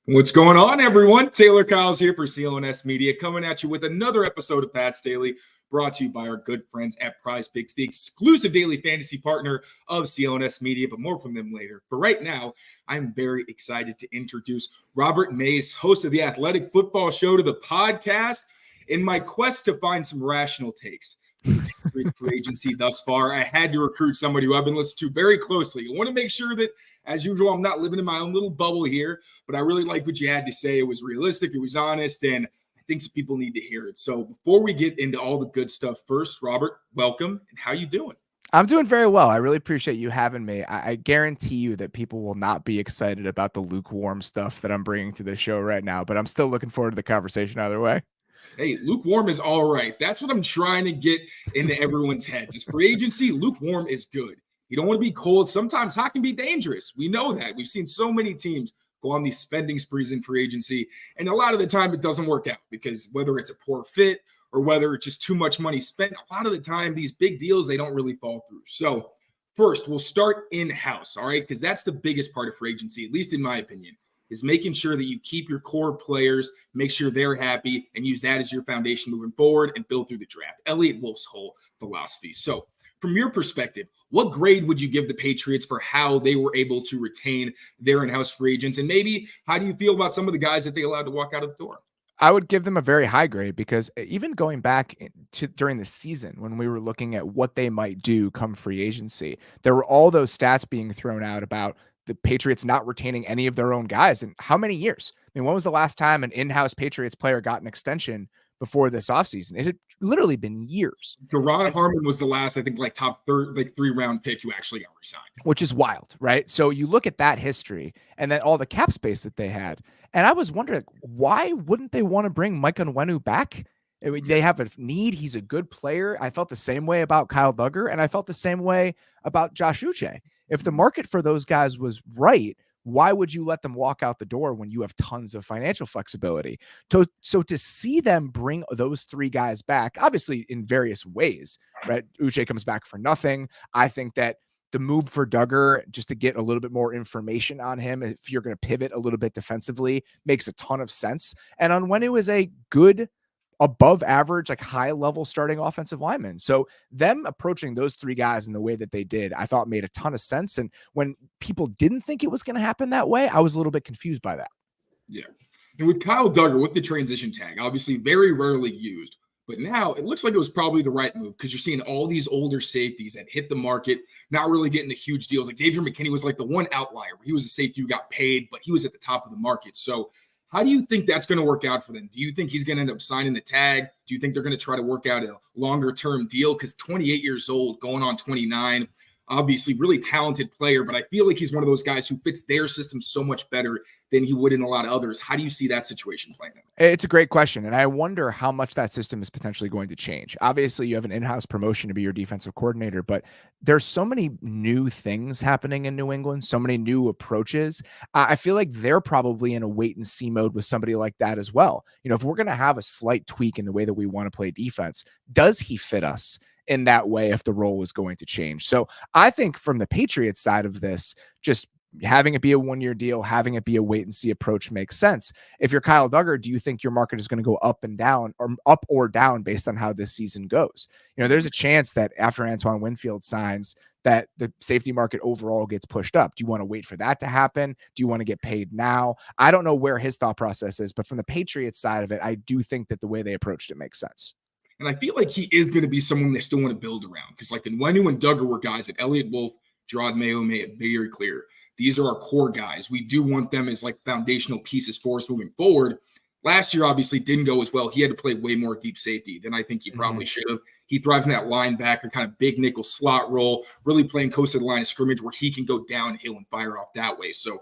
What's going on, everyone? Taylor Kyles here for CLNS Media, coming at you with another episode of Pat's Daily, brought to you by our good friends at PrizePicks, the exclusive daily fantasy partner of CLNS Media, but more from them later. For right now, I'm very excited to introduce Robert Mays, host of the Athletic Football Show, to the podcast. In my quest to find some rational takes for agency thus far, I had to recruit somebody who I've been listening to very closely. I want to make sure that, as usual, I'm not living in my own little bubble here, but I really like what you had to say. It was realistic, it was honest, and I think some people need to hear it. So before we get into all the good stuff, first, Robert, welcome, and how you doing? I'm doing very well. I really appreciate you having me. I guarantee you that people will not be excited about the lukewarm stuff that I'm bringing to the show right now, but I'm still looking forward to the conversation either way. Hey, lukewarm is all right. That's what I'm trying to get into everyone's heads. Is free agency, lukewarm is good. You don't want to be cold. Sometimes hot can be dangerous. We know that. We've seen so many teams go on these spending sprees in free agency, and a lot of the time it doesn't work out because whether it's a poor fit or whether it's just too much money spent, a lot of the time these big deals, they don't really fall through. So first, we'll start in-house, all right? Because that's the biggest part of free agency, at least in my opinion, is making sure that you keep your core players, make sure they're happy, and use that as your foundation moving forward and build through the draft. Elliott Wolf's whole philosophy. So from your perspective, what grade would you give the Patriots for how they were able to retain their in-house free agents? And maybe how do you feel about some of the guys that they allowed to walk out of the door? I would give them a very high grade because even going back to during the season when we were looking at what they might do come free agency, there were all those stats being thrown out about the Patriots not retaining any of their own guys in how many years? I mean, when was the last time an in-house Patriots player got an extension before this offseason? It had literally been years. Deron Harmon was the last, I think, like top third, like 3-round pick who actually got re-signed. Which is wild, right? So you look at that history and then all the cap space that they had. And I was wondering, why wouldn't they want to bring Mike Onwenu back? They have a need. He's a good player. I felt the same way about Kyle Duggar, and I felt the same way about Josh Uche. If the market for those guys was right, why would you let them walk out the door when you have tons of financial flexibility? So to see them bring those three guys back, obviously in various ways, right? Uche comes back for nothing. I think that the move for Duggar, just to get a little bit more information on him, if you're going to pivot a little bit defensively, makes a ton of sense. And Onwenu is a good, above average, like high level starting offensive lineman. So them approaching those three guys in the way that they did, I thought made a ton of sense. And when people didn't think it was going to happen that way, I was a little bit confused by that. Yeah. And with Kyle Duggar, with the transition tag, obviously very rarely used, but now it looks like it was probably the right move because you're seeing all these older safeties that hit the market, not really getting the huge deals. Like Xavier McKinney was like the one outlier. He was a safety who got paid, but he was at the top of the market. So how do you think that's going to work out for them? Do you think he's going to end up signing the tag? Do you think they're going to try to work out a longer-term deal? Because 28 years old, going on 29, obviously really talented player, but I feel like he's one of those guys who fits their system so much better than he would in a lot of others. How do you see that situation playing out? It's a great question, and I wonder how much that system is potentially going to change. Obviously, you have an in-house promotion to be your defensive coordinator, but there's so many new things happening in New England, so many new approaches. I feel like they're probably in a wait-and-see mode with somebody like that as well. You know, if we're going to have a slight tweak in the way that we want to play defense, does he fit us in that way if the role is going to change? So I think from the Patriots side of this, just having it be a one-year deal, having it be a wait-and-see approach makes sense. If you're Kyle Duggar, do you think your market is going to go up and down, or up or down based on how this season goes? You know, there's a chance that after Antoine Winfield signs, that the safety market overall gets pushed up. Do you want to wait for that to happen? Do you want to get paid now? I don't know where his thought process is, but from the Patriots side of it, I do think that the way they approached it makes sense. And I feel like he is going to be someone they still want to build around because like Onwenu and Duggar were guys that Elliott Wolf, Gerard Mayo made it very clear. These are our core guys. We do want them as like foundational pieces for us moving forward. Last year, obviously, didn't go as well. He had to play way more deep safety than I think he probably should have. He thrives in that linebacker, kind of big nickel slot role, really playing close to the line of scrimmage where he can go downhill and fire off that way. So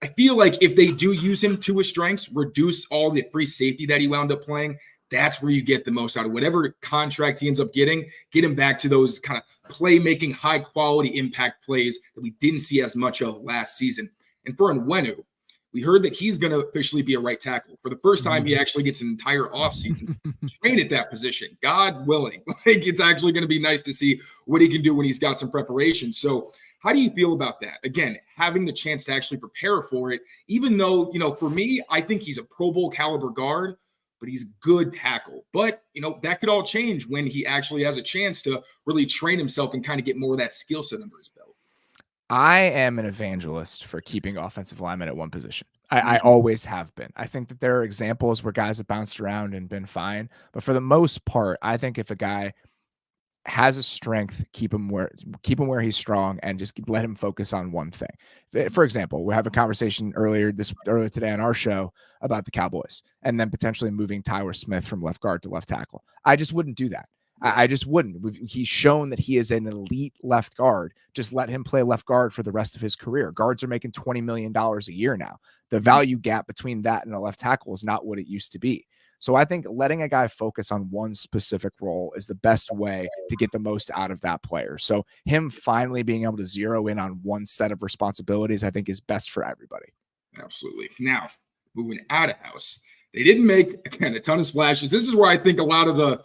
I feel like if they do use him to his strengths, reduce all the free safety that he wound up playing, that's where you get the most out of whatever contract he ends up getting. Get him back to those kind of playmaking, high-quality impact plays that we didn't see as much of last season. And for Onwenu, we heard that he's going to officially be a right tackle. For the first time, he actually gets an entire offseason trained at that position, God willing. Like, it's actually going to be nice to see what he can do when he's got some preparation. So How do you feel about that? Again, having the chance to actually prepare for it, even though, for me, I think he's a Pro Bowl caliber guard, but he's a good tackle. But, that could all change when he actually has a chance to really train himself and kind of get more of that skill set under his belt. I am an evangelist for keeping offensive linemen at one position. I always have been. I think that there are examples where guys have bounced around and been fine. But for the most part, I think if a guy has a strength, keep him where he's strong and just let him focus on one thing. For example, we have a conversation earlier today on our show about the Cowboys and then potentially moving Tyler Smith from left guard to left tackle. I just wouldn't do that. I just wouldn't. He's shown that he is an elite left guard. Just let him play left guard for the rest of his career. Guards are making $20 million a year now. The value gap between that and a left tackle is not what it used to be. So I think letting a guy focus on one specific role is the best way to get the most out of that player. So him finally being able to zero in on one set of responsibilities, I think is best for everybody. Absolutely. Now, moving out of house, they didn't make, again, a ton of splashes. This is where I think a lot of the,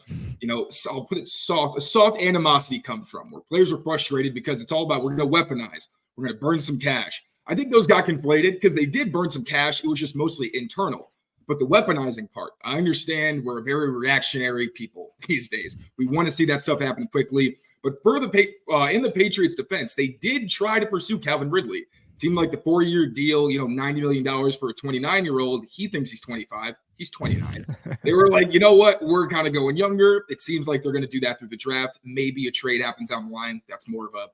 I'll put it a soft animosity comes from, where players are frustrated because it's all about, we're going to weaponize. We're going to burn some cash. I think those got conflated because they did burn some cash. It was just mostly internal. But the weaponizing part, I understand we're very reactionary people these days. We want to see that stuff happen quickly. But in the Patriots' defense, they did try to pursue Calvin Ridley. It seemed like the 4-year deal, $90 million for a 29-year-old. He thinks he's 25. He's 29. They were like, you know what? We're kind of going younger. It seems like they're going to do that through the draft. Maybe a trade happens down the line. That's more of a,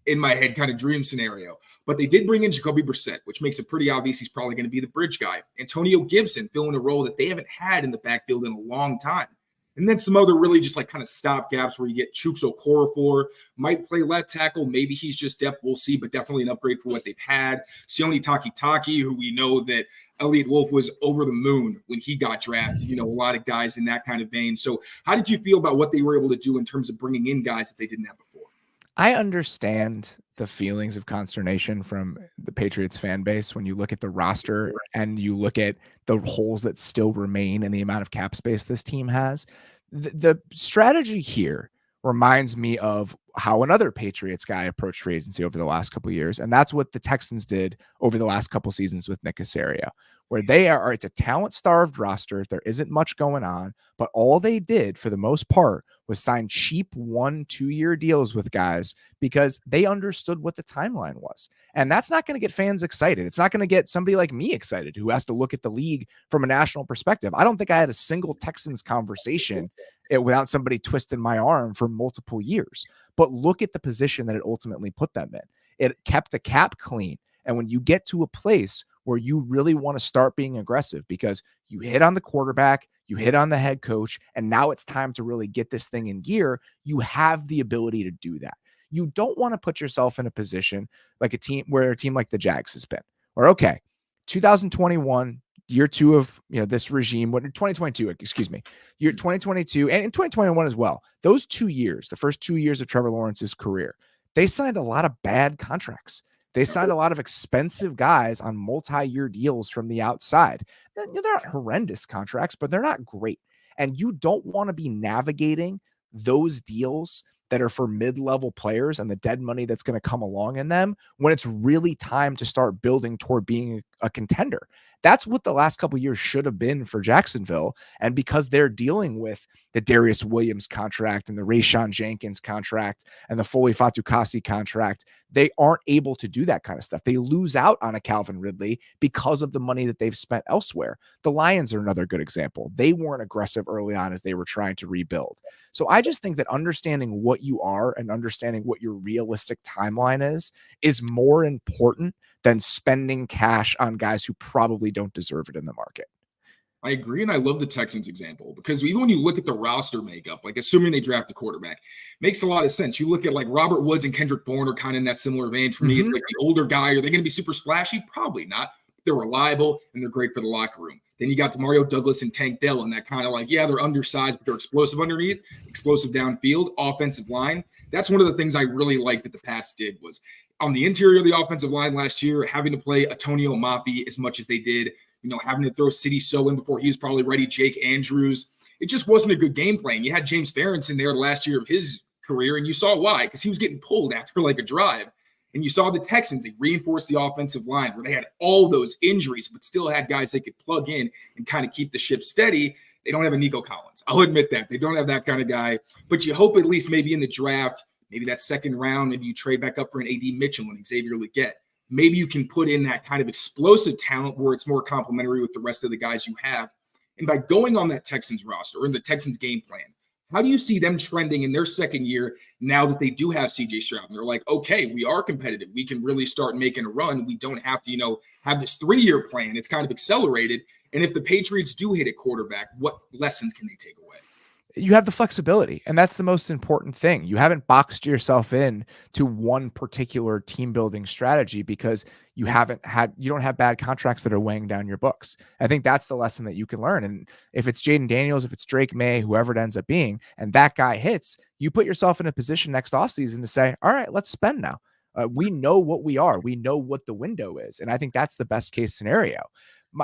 in my head kind of dream scenario. But they did bring in Jacoby Brissett, which makes it pretty obvious he's probably going to be the bridge guy. Antonio Gibson filling a role that they haven't had in the backfield in a long time. And then some other really just like kind of stop gaps where you get Chuks Okorafor, might play left tackle. Maybe he's just depth. We'll see, but definitely an upgrade for what they've had. Sione Takitaki, who we know that Elliott Wolf was over the moon when he got drafted. A lot of guys in that kind of vein. So how did you feel about what they were able to do in terms of bringing in guys that they didn't have before? I understand the feelings of consternation from the Patriots fan base when you look at the roster and you look at the holes that still remain and the amount of cap space this team has. The strategy here reminds me of how another Patriots guy approached free agency over the last couple of years. And that's what the Texans did over the last couple seasons with Nick Caserio, where it's a talent-starved roster. There isn't much going on, but all they did for the most part was sign cheap 1-2 year deals with guys because they understood what the timeline was. And that's not going to get fans excited. It's not going to get somebody like me excited who has to look at the league from a national perspective. I don't think I had a single Texans conversation without somebody twisting my arm for multiple years. But look at the position that it ultimately put them in. It kept the cap clean. And when you get to a place where you really want to start being aggressive because you hit on the quarterback, you hit on the head coach, and now it's time to really get this thing in gear, you have the ability to do that. You don't want to put yourself in a position like a team like the Jags has been, where, okay, 2021, year two of this regime, 2022, excuse me, year 2022 and in 2021 as well. Those 2 years, the first 2 years of Trevor Lawrence's career, they signed a lot of bad contracts. They signed a lot of expensive guys on multi-year deals from the outside. They're not horrendous contracts, but they're not great. And you don't want to be navigating those deals that are for mid-level players and the dead money that's going to come along in them when it's really time to start building toward being a contender. That's what the last couple of years should have been for Jacksonville. And because they're dealing with the Darius Williams contract and the Rayshawn Jenkins contract and the Foley Fatukasi contract, they aren't able to do that kind of stuff. They lose out on a Calvin Ridley because of the money that they've spent elsewhere. The Lions are another good example. They weren't aggressive early on as they were trying to rebuild. So I just think that understanding what you are and understanding what your realistic timeline is more important than spending cash on guys who probably don't deserve it in the market. I agree, and I love the Texans example because even when you look at the roster makeup, like assuming they draft a quarterback, makes a lot of sense. You look at like Robert Woods and Kendrick Bourne are kind of in that similar vein. For me, it's like the older guy. Are they going to be super splashy? Probably not. They're reliable, and they're great for the locker room. Then you got Mario Douglas and Tank Dell, and that kind of like, yeah, they're undersized, but they're explosive underneath, explosive downfield, offensive line. That's one of the things I really liked that the Pats did was on the interior of the offensive line last year, having to play Antonio Mafi as much as they did, having to throw City So in before he was probably ready, Jake Andrews. It just wasn't a good game plan. You had James Ferentz in there last year of his career, and you saw why, because he was getting pulled after like a drive. And you saw the Texans, they reinforced the offensive line where they had all those injuries, but still had guys they could plug in and kind of keep the ship steady. They don't have a Nico Collins. I'll admit that. They don't have that kind of guy. But you hope at least maybe in the draft, maybe that second round, maybe you trade back up for an A.D. Mitchell and Xavier Legette. Maybe you can put in that kind of explosive talent where it's more complementary with the rest of the guys you have. And by going on that Texans roster or in the Texans game plan, how do you see them trending in their second year now that they do have C.J. Stroud? And they're like, okay, we are competitive. We can really start making a run. We don't have to, have this 3-year plan. It's kind of accelerated. And if the Patriots do hit a quarterback, what lessons can they take away? You have the flexibility, and that's the most important thing. You haven't boxed yourself in to one particular team building strategy because you don't have bad contracts that are weighing down your books. I think that's the lesson that you can learn. And if it's Jaden Daniels, if it's Drake May, whoever it ends up being, and that guy hits, you put yourself in a position next offseason to say, all right, let's spend now. We know what we are. We know what the window is. And I think that's the best case scenario.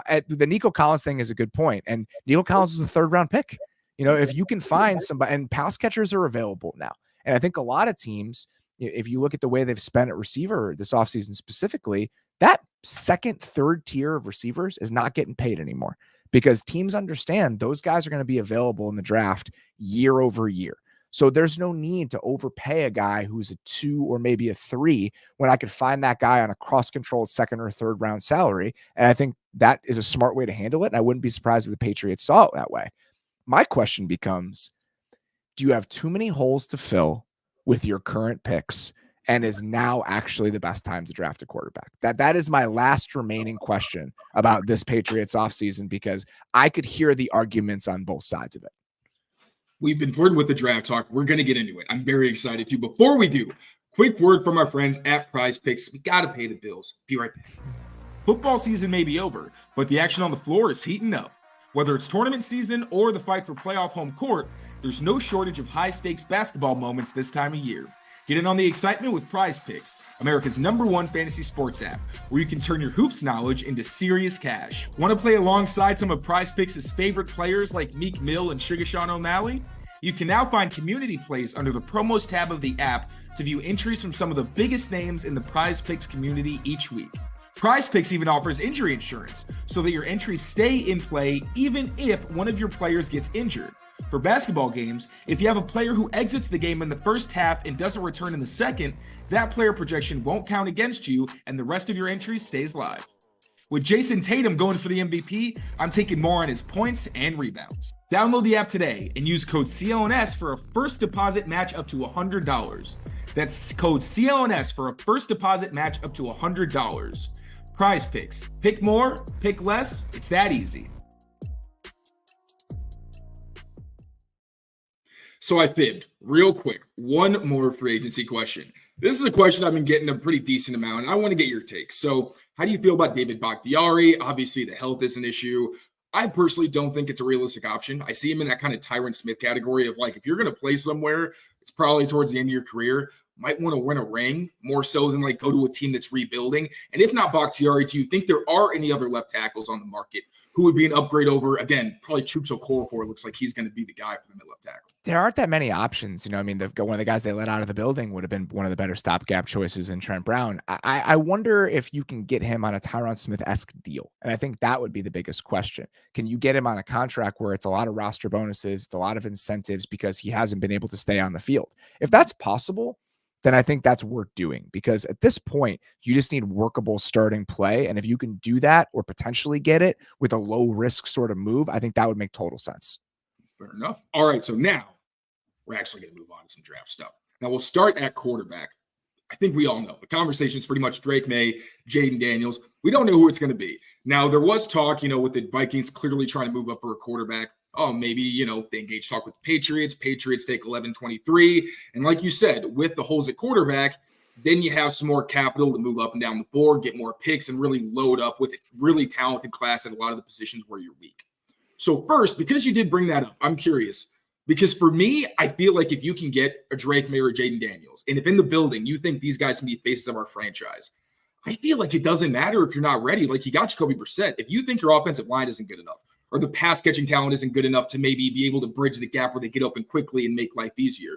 The Nico Collins thing is a good point. And Nico Collins is a 3rd round pick. If you can find somebody, and pass catchers are available now. And I think a lot of teams, if you look at the way they've spent at receiver this offseason specifically, that 2nd, 3rd tier of receivers is not getting paid anymore because teams understand those guys are going to be available in the draft year over year. So there's no need to overpay a guy who's a 2 or maybe a 3 when I could find that guy on a cross-controlled 2nd or 3rd round salary. And I think that is a smart way to handle it. And I wouldn't be surprised if the Patriots saw it that way. My question becomes, do you have too many holes to fill with your current picks? And is now actually the best time to draft a quarterback? That is my last remaining question about this Patriots offseason, because I could hear the arguments on both sides of it. We've been flirting with the draft talk. We're going to get into it. I'm very excited too. Before we do, quick word from our friends at PrizePicks. We got to pay the bills. Be right back. Football season may be over, but the action on the floor is heating up. Whether it's tournament season or the fight for playoff home court, there's no shortage of high-stakes basketball moments this time of year. Get in on the excitement with PrizePicks, America's #1 fantasy sports app, where you can turn your hoops knowledge into serious cash. Want to play alongside some of PrizePicks' favorite players like Meek Mill and Sugar Sean O'Malley? You can now find community plays under the promos tab of the app to view entries from some of the biggest names in the PrizePicks community each week. PrizePicks even offers injury insurance so that your entries stay in play even if one of your players gets injured. For basketball games, if you have a player who exits the game in the first half and doesn't return in the second, that player projection won't count against you and the rest of your entries stays live. With Jason Tatum going for the MVP, I'm taking more on his points and rebounds. Download the app today and use code CLNS for a first deposit match up to $100. That's code CLNS for a first deposit match up to $100. PrizePicks. Pick more, pick less. It's that easy. So I fibbed real quick. One more free agency question. This is a question I've been getting a pretty decent amount, and I want to get your take. So how do you feel about David Bakhtiari? Obviously, the health is an issue. I personally don't think it's a realistic option. I see him in that kind of Tyron Smith category of like, if you're going to play somewhere, it's probably towards the end of your career. Might want to win a ring more so than like go to a team that's rebuilding. And if not Bakhtiari, do you think there are any other left tackles on the market who would be an upgrade over, again, probably Chuks Okorafor looks like he's going to be the guy for them at left tackle? There aren't that many options. One of the guys they let out of the building would have been one of the better stopgap choices in Trent Brown. I wonder if you can get him on a Tyron Smith-esque deal. And I think that would be the biggest question. Can you get him on a contract where it's a lot of roster bonuses, it's a lot of incentives because he hasn't been able to stay on the field? If that's possible, then I think that's worth doing, because at this point, you just need workable starting play. And if you can do that or potentially get it with a low risk sort of move, I think that would make total sense. Fair enough. All right. So now we're actually going to move on to some draft stuff. Now we'll start at quarterback. I think we all know the conversation is pretty much Drake May, Jaden Daniels. We don't know who it's going to be. Now there was talk, with the Vikings clearly trying to move up for a quarterback. Oh, maybe, they engage talk with the Patriots. Patriots take 11-23. And like you said, with the holes at quarterback, then you have some more capital to move up and down the board, get more picks, and really load up with a really talented class at a lot of the positions where you're weak. So first, because you did bring that up, I'm curious. Because for me, I feel like if you can get a Drake May or Jaden Daniels, and if in the building you think these guys can be faces of our franchise, I feel like it doesn't matter if you're not ready. Like you got Jacoby Brissett. If you think your offensive line isn't good enough, or the pass catching talent isn't good enough to maybe be able to bridge the gap where they get open quickly and make life easier,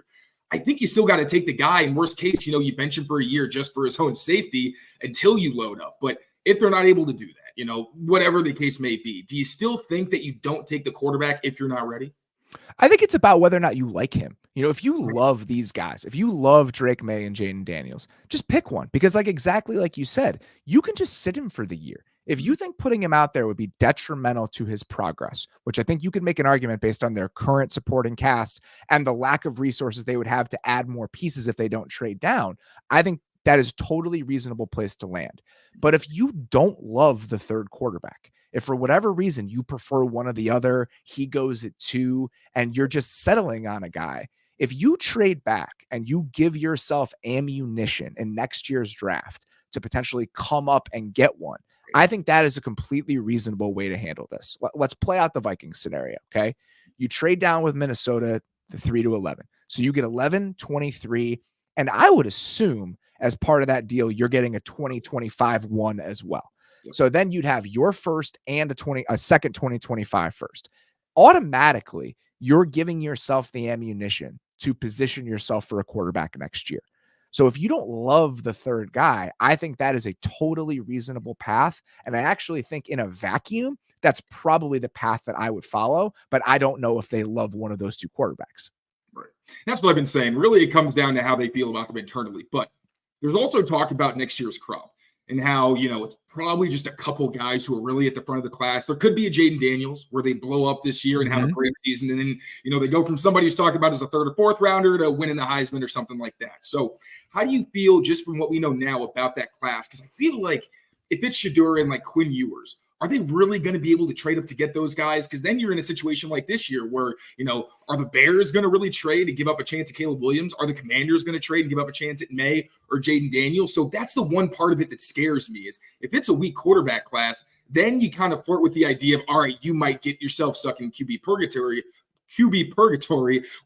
I think you still got to take the guy. In worst case, you bench him for a year just for his own safety until you load up. But if they're not able to do that, whatever the case may be, do you still think that you don't take the quarterback if you're not ready? I think it's about whether or not you like him. If you love these guys, if you love Drake May and Jaden Daniels, just pick one, because exactly like you said, you can just sit him for the year. If you think putting him out there would be detrimental to his progress, which I think you could make an argument based on their current supporting cast and the lack of resources they would have to add more pieces if they don't trade down, I think that is a totally reasonable place to land. But if you don't love the third quarterback, if for whatever reason you prefer one or the other, he goes at 2, and you're just settling on a guy, if you trade back and you give yourself ammunition in next year's draft to potentially come up and get one, I think that is a completely reasonable way to handle this. Let's play out the Vikings scenario, okay? You trade down with Minnesota to 3-11. So you get 11, 23, and I would assume as part of that deal, you're getting a 2025 one as well. Yep. So then you'd have your first and a second 2025 first. Automatically, you're giving yourself the ammunition to position yourself for a quarterback next year. So if you don't love the third guy, I think that is a totally reasonable path. And I actually think in a vacuum, that's probably the path that I would follow. But I don't know if they love one of those two quarterbacks. Right. That's what I've been saying. Really, it comes down to how they feel about them internally. But there's also talk about next year's crop and how, it's probably just a couple guys who are really at the front of the class. There could be a Jaden Daniels where they blow up this year and have a great season. And then, they go from somebody who's talked about as a third or fourth rounder to winning the Heisman or something like that. So how do you feel just from what we know now about that class? Because I feel like if it's Shedeur and like Quinn Ewers, are they really going to be able to trade up to get those guys? Because then you're in a situation like this year where, are the Bears going to really trade to give up a chance at Caleb Williams? Are the Commanders going to trade and give up a chance at May or Jaden Daniels? So that's the one part of it that scares me is if it's a weak quarterback class, then you kind of flirt with the idea of, all right, you might get yourself stuck in QB purgatory,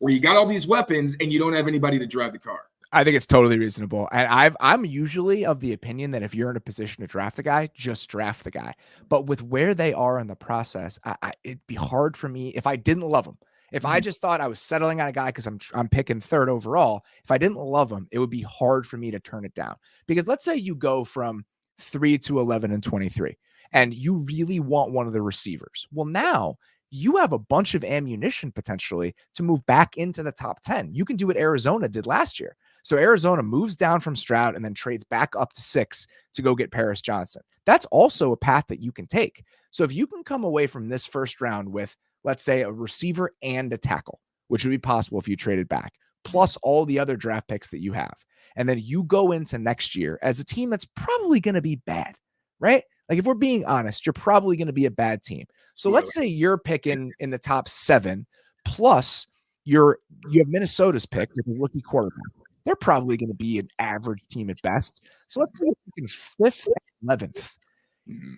where you got all these weapons and you don't have anybody to drive the car. I think it's totally reasonable. And I'm usually of the opinion that if you're in a position to draft the guy, just draft the guy. But with where they are in the process, it'd be hard for me if I didn't love him. If I just thought I was settling on a guy because I'm picking third overall, if I didn't love him, it would be hard for me to turn it down. Because let's say you go from 3 to 11 and 23, and you really want one of the receivers. Well, now you have a bunch of ammunition potentially to move back into the top 10. You can do what Arizona did last year. So Arizona moves down from Stroud and then trades back up to 6 to go get Paris Johnson. That's also a path that you can take. So if you can come away from this first round with, let's say, a receiver and a tackle, which would be possible if you traded back, plus all the other draft picks that you have, and then you go into next year as a team that's probably going to be bad, right? Like if we're being honest, you're probably going to be a bad team. So let's say you're picking in the top 7, plus you have Minnesota's pick with a rookie quarterback. They're probably going to be an average team at best. So let's say you're picking 5th and 11th.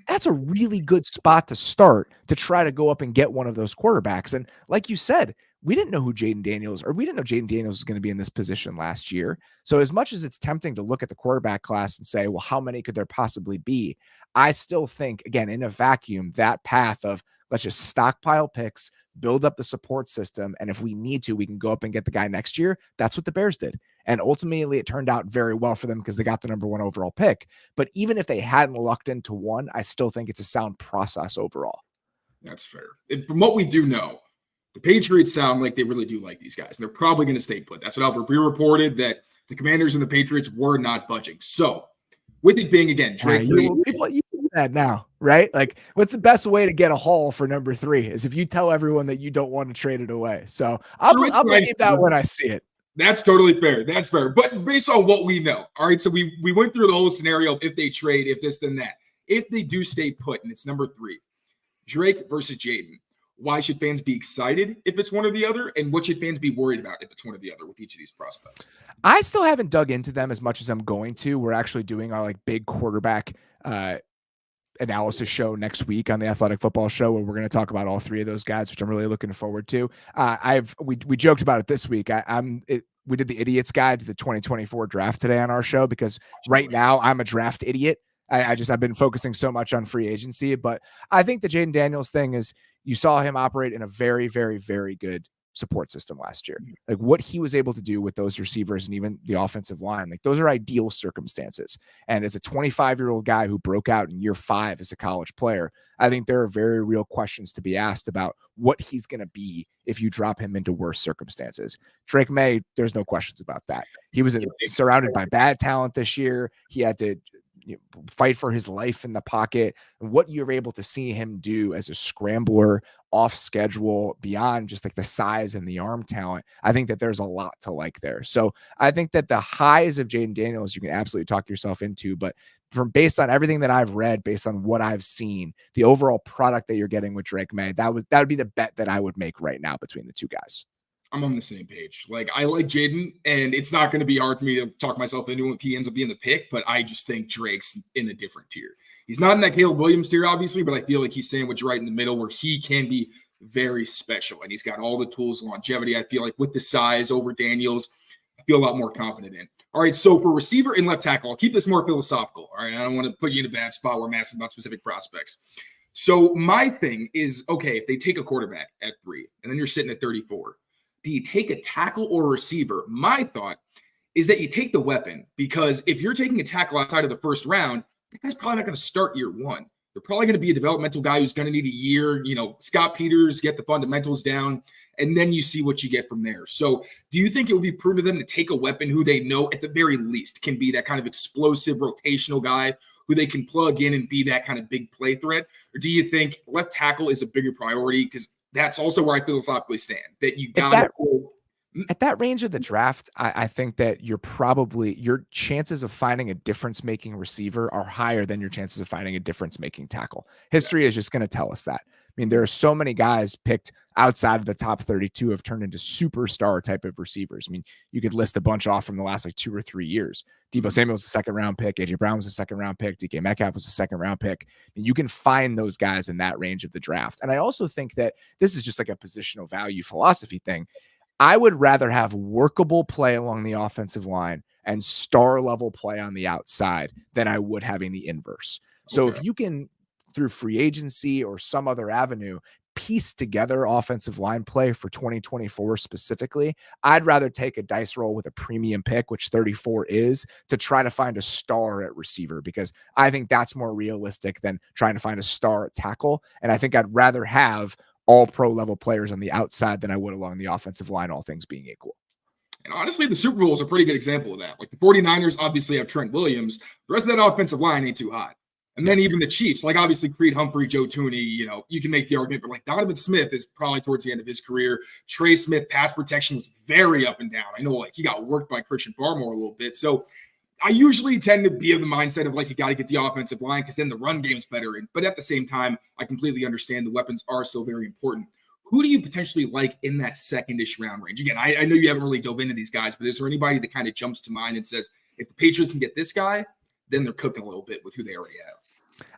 That's a really good spot to start to try to go up and get one of those quarterbacks. And like you said, we didn't know Jaden Daniels was going to be in this position last year. So as much as it's tempting to look at the quarterback class and say, well, how many could there possibly be? I still think, again, in a vacuum, that path of let's just stockpile picks, build up the support system, and if we need to, we can go up and get the guy next year. That's what the Bears did. And ultimately, it turned out very well for them because they got the number 1 overall pick. But even if they hadn't lucked into one, I still think it's a sound process overall. That's fair. And from what we do know, the Patriots sound like they really do like these guys. And they're probably going to stay put. That's what Albert Breer reported, that the Commanders and the Patriots were not budging. So with it being, again, Drake, people you do that now, right? Like, what's the best way to get a haul for number 3 is if you tell everyone that you don't want to trade it away. So I'll believe that when I see it. That's totally fair. That's fair. But based on what we know, all right, so we went through the whole scenario of if they trade, if this, then that. If they do stay put, and it's number 3, Drake versus Jaden, why should fans be excited if it's one or the other? And what should fans be worried about if it's one or the other with each of these prospects? I still haven't dug into them as much as I'm going to. We're actually doing our big quarterback analysis show next week on the Athletic Football Show, where we're going to talk about all 3 of those guys, which I'm really looking forward to. We joked about it this week. We did the idiot's guide to the 2024 draft today on our show because right now I'm a draft idiot. I've been focusing so much on free agency, but I think the Jaden Daniels thing is you saw him operate in a very, very, very good support system last year. Like what he was able to do with those receivers and even the offensive line, like those are ideal circumstances. And as a 25-year-old guy who broke out in year 5 as a college player, I think there are very real questions to be asked about what he's going to be if you drop him into worse circumstances. Drake May, there's no questions about that. He was surrounded by bad talent this year. He had to fight for his life in the pocket. And what you're able to see him do as a scrambler off schedule beyond just like the size and the arm talent, I think that there's a lot to like there. So I think that the highs of Jaden Daniels, you can absolutely talk yourself into, but based on everything that I've read, based on what I've seen, the overall product that you're getting with Drake May, that would be the bet that I would make right now between the two guys. I'm on the same page. Like, I like Jaden, and it's not going to be hard for me to talk myself into him if he ends up being the pick, but I just think Drake's in a different tier. He's not in that Caleb Williams tier, obviously, but I feel like he's sandwiched right in the middle where he can be very special, and he's got all the tools and longevity. I feel like with the size over Daniels, I feel a lot more confident in. All right, so for receiver and left tackle, I'll keep this more philosophical. All right, I don't want to put you in a bad spot where I'm asking about specific prospects. So my thing is, okay, if they take a quarterback at 3, and then you're sitting at 34, do you take a tackle or a receiver? My thought is that you take the weapon, because if you're taking a tackle outside of the first round, that guy's probably not going to start year 1. They're probably going to be a developmental guy who's going to need a year, Scott Peters, get the fundamentals down, and then you see what you get from there. So do you think it would be prudent of them to take a weapon who they know at the very least can be that kind of explosive rotational guy who they can plug in and be that kind of big play threat? Or do you think left tackle is a bigger priority? Because that's also where I philosophically stand, that you got at that range of the draft. I think that your chances of finding a difference-making receiver are higher than your chances of finding a difference-making tackle. History is just going to tell us that. I mean, there are so many guys picked outside of the top 32 have turned into superstar type of receivers. I mean, you could list a bunch off from the last 2 or 3 years. Debo Samuel was a 2nd-round pick. AJ Brown was a 2nd-round pick. DK Metcalf was a 2nd-round pick. I mean, you can find those guys in that range of the draft. And I also think that this is just like a positional value philosophy thing. I would rather have workable play along the offensive line and star level play on the outside than I would having the inverse. So if you can, through free agency or some other avenue, piece together offensive line play for 2024 specifically, I'd rather take a dice roll with a premium pick, which 34 is, to try to find a star at receiver, because I think that's more realistic than trying to find a star at tackle. And I think I'd rather have all pro level players on the outside than I would along the offensive line, all things being equal. And honestly, the Super Bowl is a pretty good example of that. Like the 49ers obviously have Trent Williams. The rest of that offensive line ain't too hot. And then even the Chiefs, like obviously Creed Humphrey, Joe Tooney, you can make the argument, but like Donovan Smith is probably towards the end of his career. Trey Smith, pass protection was very up and down. I know like he got worked by Christian Barmore a little bit. So I usually tend to be of the mindset of like, you got to get the offensive line because then the run game's better. But at the same time, I completely understand the weapons are still very important. Who do you potentially like in that second-ish round range? Again, I know you haven't really dove into these guys, but is there anybody that kind of jumps to mind and says, if the Patriots can get this guy, then they're cooking a little bit with who they already have?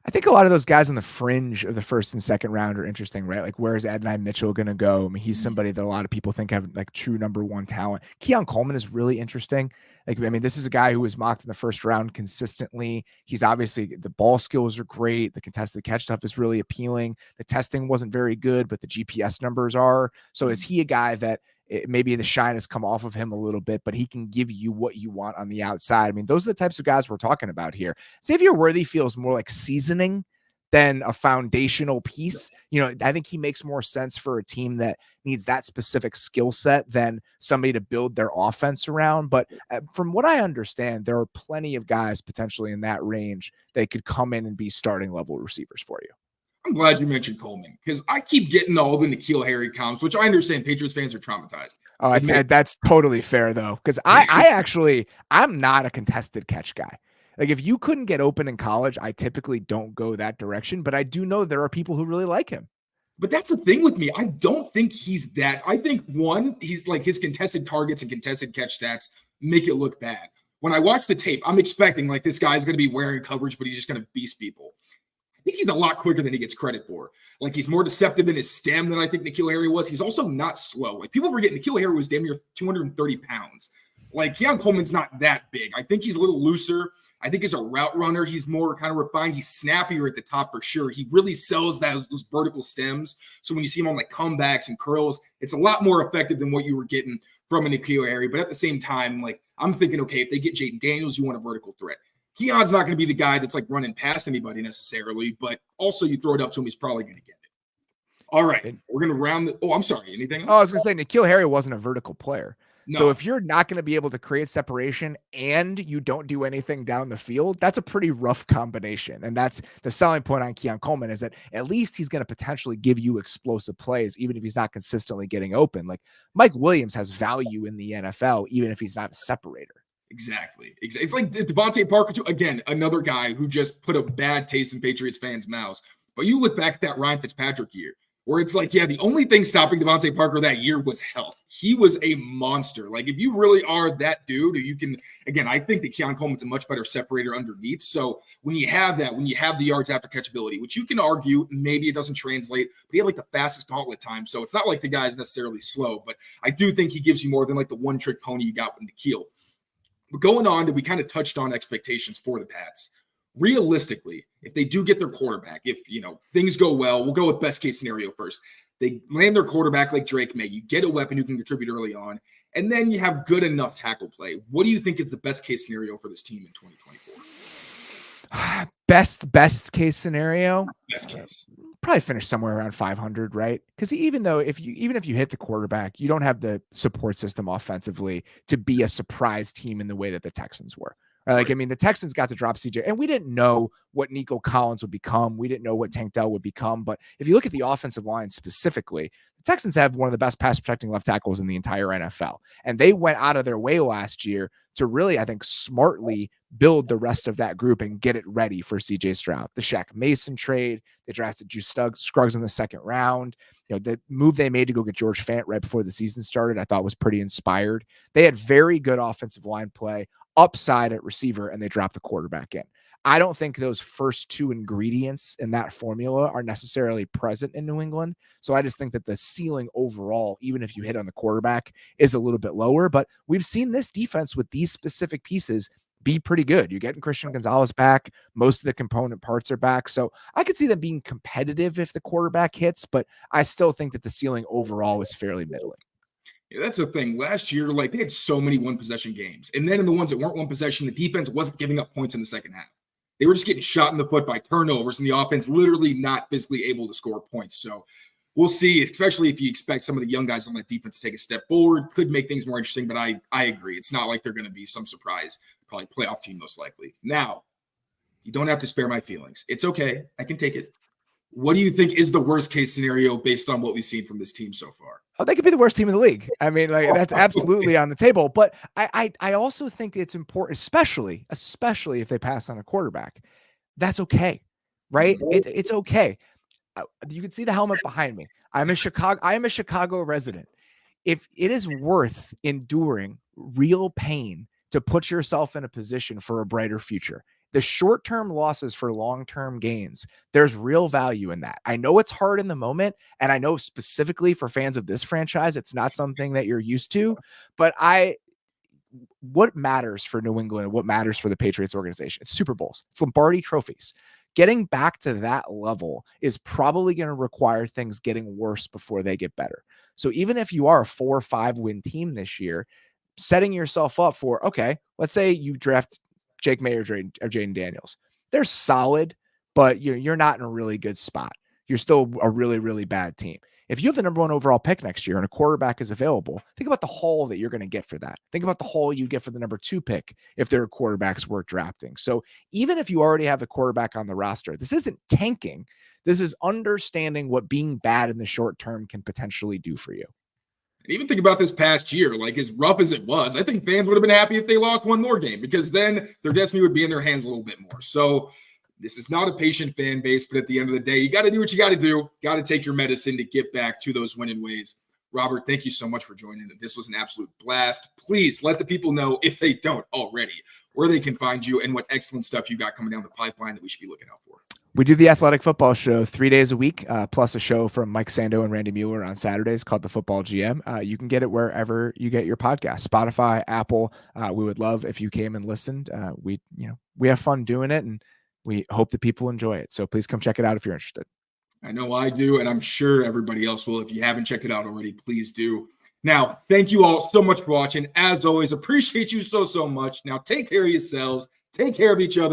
I think a lot of those guys on the fringe of the 1st and 2nd round are interesting, right? Like, where is Adonai Mitchell going to go? I mean, he's somebody that a lot of people think have like true number 1 talent. Keon Coleman is really interesting. Like, I mean, this is a guy who was mocked in the 1st round consistently. He's obviously, the ball skills are great. The contested catch stuff is really appealing. The testing wasn't very good, but the GPS numbers are. So is he a guy that maybe the shine has come off of him a little bit, but he can give you what you want on the outside? I mean, those are the types of guys we're talking about here. Xavier Worthy feels more like seasoning than a foundational piece. I think he makes more sense for a team that needs that specific skill set than somebody to build their offense around. But from what I understand, there are plenty of guys potentially in that range that could come in and be starting level receivers for you. I'm glad you mentioned Coleman, because I keep getting all the N'Keal Harry comps, which I understand Patriots fans are traumatized. Oh, that's totally fair though, because I'm not a contested catch guy. Like, if you couldn't get open in college, I typically don't go that direction, but I do know there are people who really like him. But that's the thing with me. I don't think he's that. I think, one, he's like his contested targets and contested catch stats make it look bad. When I watch the tape, I'm expecting like this guy's going to be wearing coverage, but he's just going to beast people. I think he's a lot quicker than he gets credit for. Like, he's more deceptive in his stem than I think N'Keal Harry was. He's also not slow. Like, people forget N'Keal Harry was damn near 230 pounds. Like, Keon Coleman's not that big. I think he's a little looser. I think as a route runner, he's more kind of refined. He's snappier at the top for sure. He really sells those vertical stems. So when you see him on like comebacks and curls, it's a lot more effective than what you were getting from an N'Keal Harry. But at the same time, like, I'm thinking, okay, if they get Jaden Daniels, you want a vertical threat. Keon's not going to be the guy that's like running past anybody necessarily, but also you throw it up to him, he's probably going to get it. All right, we're going to round the – oh, I'm sorry. Anything else? Oh, I was going to say N'Keal Harry wasn't a vertical player. No. So if you're not going to be able to create separation and you don't do anything down the field, that's a pretty rough combination. And that's the selling point on Keon Coleman, is that at least he's going to potentially give you explosive plays, even if he's not consistently getting open. Like Mike Williams has value in the NFL, even if he's not a separator. Exactly. It's like Devontae Parker, too. Again, another guy who just put a bad taste in Patriots fans' mouths. But you look back at that Ryan Fitzpatrick year, where it's like, yeah, the only thing stopping Devontae Parker that year was health. He was a monster. Like, if you really are that dude, you can, again, I think that Keon Coleman's a much better separator underneath. So when you have that, when you have the yards after catchability, which you can argue, maybe it doesn't translate, but he had like the fastest gauntlet time. So it's not like the guy is necessarily slow, but I do think he gives you more than like the one trick pony you got with N'Keal. But going on to, we kind of touched on expectations for the Pats. Realistically, if they do get their quarterback, if things go well, we'll go with best case scenario first. They land their quarterback like Drake May. You get a weapon who can contribute early on, and then you have good enough tackle play. What do you think is the best case scenario for this team in 2024? Best case scenario? Best case. Probably finish somewhere around 500, right? Because even if you hit the quarterback, you don't have the support system offensively to be a surprise team in the way that the Texans were. Right? Like, I mean, the Texans got to drop CJ, and we didn't know what Nico Collins would become. We didn't know what Tank Dell would become. But if you look at the offensive line specifically, the Texans have one of the best pass protecting left tackles in the entire NFL. And they went out of their way last year to really, I think, smartly build the rest of that group and get it ready for CJ Stroud. The Shaq Mason trade, they drafted Juice Scruggs in the second round. The move they made to go get George Fant right before the season started, I thought was pretty inspired. They had very good offensive line play, upside at receiver, and they dropped the quarterback in. I don't think those first two ingredients in that formula are necessarily present in New England. So I just think that the ceiling overall, even if you hit on the quarterback, is a little bit lower. But we've seen this defense with these specific pieces be pretty good. You're getting Christian Gonzalez back. Most of the component parts are back. So I could see them being competitive if the quarterback hits, but I still think that the ceiling overall is fairly middling. Yeah, that's the thing. Last year, like, they had so many one-possession games. And then in the ones that weren't one possession, the defense wasn't giving up points in the second half. They were just getting shot in the foot by turnovers, and the offense literally not physically able to score points. So we'll see, especially if you expect some of the young guys on that defense to take a step forward. Could make things more interesting, but I agree. It's not like they're going to be some surprise, probably playoff team most likely. Now, you don't have to spare my feelings. It's okay. I can take it. What do you think is the worst-case scenario based on what we've seen from this team so far? Oh, they could be the worst team in the league. I mean, like, that's absolutely on the table. But I also think it's important, especially if they pass on a quarterback. That's okay, right? It's okay. You can see the helmet behind me. I am a Chicago resident. If it is worth enduring real pain to put yourself in a position for a brighter future, the short-term losses for long-term gains, there's real value in that. I know it's hard in the moment, and I know specifically for fans of this franchise, it's not something that you're used to, but what matters for New England, what matters for the Patriots organization, it's Super Bowls, it's Lombardi trophies. Getting back to that level is probably going to require things getting worse before they get better. So even if you are a 4 or 5 win team this year, setting yourself up for, okay, let's say you draft Jake May or Jaden Daniels. They're solid, but you're not in a really good spot. You're still a really, really bad team. If you have the number 1 overall pick next year and a quarterback is available, think about the haul that you're going to get for that. Think about the haul you get for the number 2 pick if there are quarterbacks worth drafting. So even if you already have the quarterback on the roster, this isn't tanking. This is understanding what being bad in the short term can potentially do for you. And even think about this past year, like, as rough as it was, I think fans would have been happy if they lost one more game, because then their destiny would be in their hands a little bit more. So this is not a patient fan base, but at the end of the day, you got to do what you got to do. Got to take your medicine to get back to those winning ways. Robert, thank you so much for joining. This was an absolute blast. Please let the people know, if they don't already, where they can find you and what excellent stuff you got coming down the pipeline that we should be looking out for. We do the Athletic Football Show 3 days a week, plus a show from Mike Sando and Randy Mueller on Saturdays called The Football GM. You can get it wherever you get your podcast, Spotify, Apple. We would love if you came and listened. We have fun doing it, and we hope that people enjoy it. So please come check it out if you're interested. I know I do, and I'm sure everybody else will. If you haven't checked it out already, please do. Now, thank you all so much for watching. As always, appreciate you so much. Now, take care of yourselves. Take care of each other.